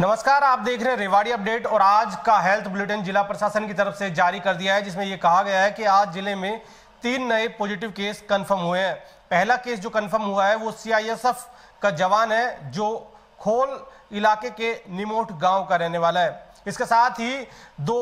नमस्कार, आप देख रहे हैं रेवाड़ी अपडेट। और आज का हेल्थ बुलेटिन जिला प्रशासन की तरफ से जारी कर दिया है, जिसमें यह कहा गया है कि आज जिले में 3 नए पॉजिटिव केस कंफर्म हुए हैं। पहला केस जो कंफर्म हुआ है वो सीआईएसएफ का जवान है, जो खोल इलाके के निमोट गांव का रहने वाला है। इसके साथ ही 2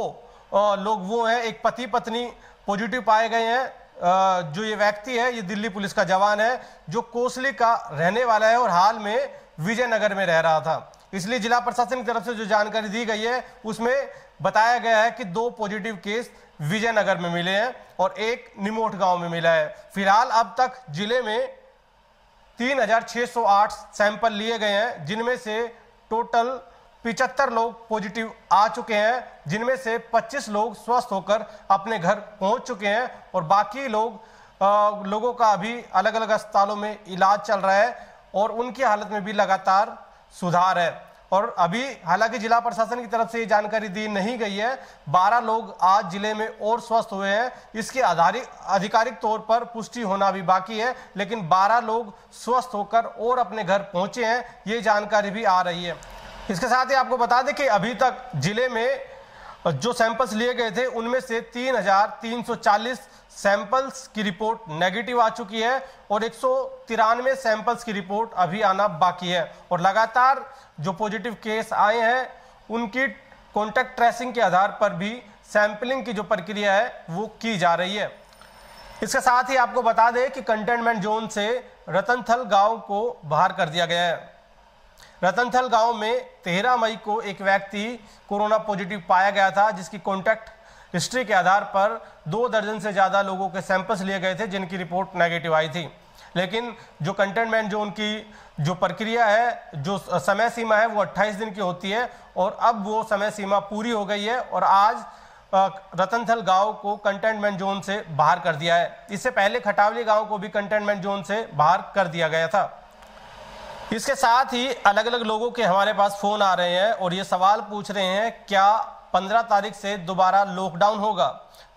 लोग वो हैं, एक पति पत्नी पॉजिटिव पाए गए हैं। जो ये व्यक्ति है ये दिल्ली पुलिस का जवान है, जो कोसली का रहने वाला है और हाल में विजयनगर में रह रहा था। इसलिए जिला प्रशासन की तरफ से जो जानकारी दी गई है उसमें बताया गया है कि 2 पॉजिटिव केस विजयनगर में मिले हैं और एक निमोट गांव में मिला है। फिलहाल अब तक जिले में 3608 सैंपल लिए गए हैं, जिनमें से टोटल 75 लोग पॉजिटिव आ चुके हैं, जिनमें से 25 लोग स्वस्थ होकर अपने घर पहुंच चुके हैं और बाकी लोगों का अभी अलग अलग अस्पतालों में इलाज चल रहा है और उनकी हालत में भी लगातार सुधार है। और अभी हालांकि जिला प्रशासन की तरफ से ये जानकारी दी नहीं गई है। 12 लोग आज जिले में और स्वस्थ हुए हैं, इसके आधिकारिक तौर पर पुष्टि होना भी बाकी है, लेकिन 12 लोग स्वस्थ होकर और अपने घर पहुंचे हैं, ये जानकारी भी आ रही है। इसके साथ ही आपको बता दें कि अभी तक जिले में जो सैंपल्स लिए गए थे उनमें से 3340 सैंपल्स की रिपोर्ट नेगेटिव आ चुकी है और 193 सैंपल्स की रिपोर्ट अभी आना बाकी है। और लगातार जो पॉजिटिव केस आए हैं उनकी कॉन्टैक्ट ट्रेसिंग के आधार पर भी सैंपलिंग की जो प्रक्रिया है वो की जा रही है। इसके साथ ही आपको बता दें कि कंटेनमेंट जोन से रतनथल गांव को बाहर कर दिया गया है। रतनथल गांव में 13 मई को एक व्यक्ति कोरोना पॉजिटिव पाया गया था, जिसकी कॉन्टैक्ट हिस्ट्री के आधार पर 2 दर्जन से ज़्यादा लोगों के सैंपल्स लिए गए थे, जिनकी रिपोर्ट नेगेटिव आई थी। लेकिन जो कंटेनमेंट जोन की जो प्रक्रिया है, जो समय सीमा है वो 28 दिन की होती है और अब वो समय सीमा पूरी हो गई है और आज रतनथल गांव को कंटेनमेंट जोन से बाहर कर दिया है। इससे पहले खटावली गांव को भी कंटेनमेंट जोन से बाहर कर दिया गया था। इसके साथ ही अलग अलग लोगों के हमारे पास फ़ोन आ रहे हैं और ये सवाल पूछ रहे हैं, क्या 15 तारीख से दोबारा लॉकडाउन होगा?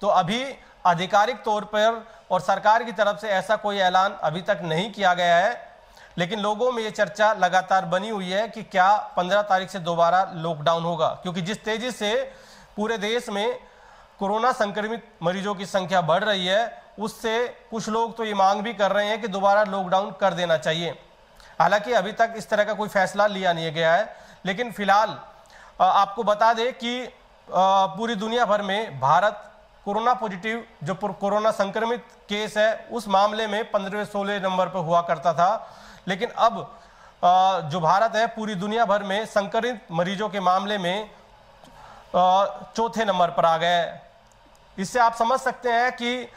तो अभी आधिकारिक तौर पर और सरकार की तरफ से ऐसा कोई ऐलान अभी तक नहीं किया गया है, लेकिन लोगों में ये चर्चा लगातार बनी हुई है कि क्या 15 तारीख से दोबारा लॉकडाउन होगा, क्योंकि जिस तेज़ी से पूरे देश में कोरोना संक्रमित मरीजों की संख्या बढ़ रही है उससे कुछ लोग तो ये मांग भी कर रहे हैं कि दोबारा लॉकडाउन कर देना चाहिए। हालांकि अभी तक इस तरह का कोई फैसला लिया नहीं गया है, लेकिन फिलहाल आपको बता दें कि पूरी दुनिया भर में भारत कोरोना पॉजिटिव जो कोरोना संक्रमित केस है उस मामले में 15वें-16 नंबर पर हुआ करता था, लेकिन अब जो भारत है पूरी दुनिया भर में संक्रमित मरीजों के मामले में 4थे नंबर पर आ गया है। इससे आप समझ सकते हैं कि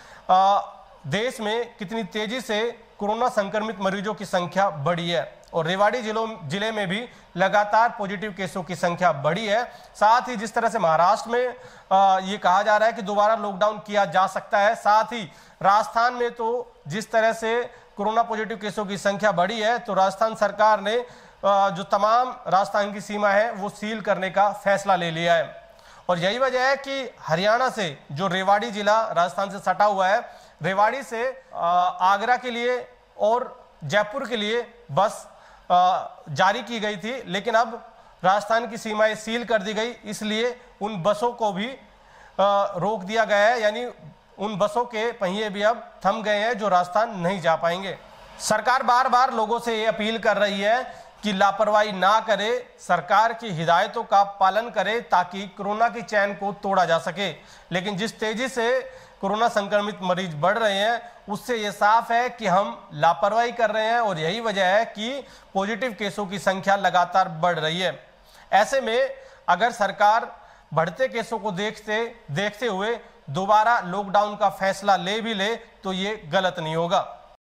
देश में कितनी तेजी से कोरोना संक्रमित मरीजों की संख्या बढ़ी है और रेवाड़ी जिले में भी लगातार पॉजिटिव केसों की संख्या बढ़ी है। साथ ही जिस तरह से महाराष्ट्र में ये कहा जा रहा है कि दोबारा लॉकडाउन किया जा सकता है, साथ ही राजस्थान में तो जिस तरह से कोरोना पॉजिटिव केसों की संख्या बढ़ी है तो राजस्थान सरकार ने जो तमाम राजस्थान की सीमा है वो सील करने का फैसला ले लिया है। और यही वजह है कि हरियाणा से जो रेवाड़ी जिला राजस्थान से सटा हुआ है, रेवाड़ी से आगरा के लिए और जयपुर के लिए बस जारी की गई थी, लेकिन अब राजस्थान की सीमाएं सील कर दी गई, इसलिए उन बसों को भी रोक दिया गया है, यानी उन बसों के पहिए भी अब थम गए हैं जो राजस्थान नहीं जा पाएंगे। सरकार बार बार लोगों से ये अपील कर रही है कि लापरवाही ना करे, सरकार की हिदायतों का पालन करे ताकि कोरोना की चैन को तोड़ा जा सके। लेकिन जिस तेजी से कोरोना संक्रमित मरीज बढ़ रहे हैं उससे ये साफ है कि हम लापरवाही कर रहे हैं और यही वजह है कि पॉजिटिव केसों की संख्या लगातार बढ़ रही है। ऐसे में अगर सरकार बढ़ते केसों को देखते हुए दोबारा लॉकडाउन का फैसला ले भी ले तो ये गलत नहीं होगा।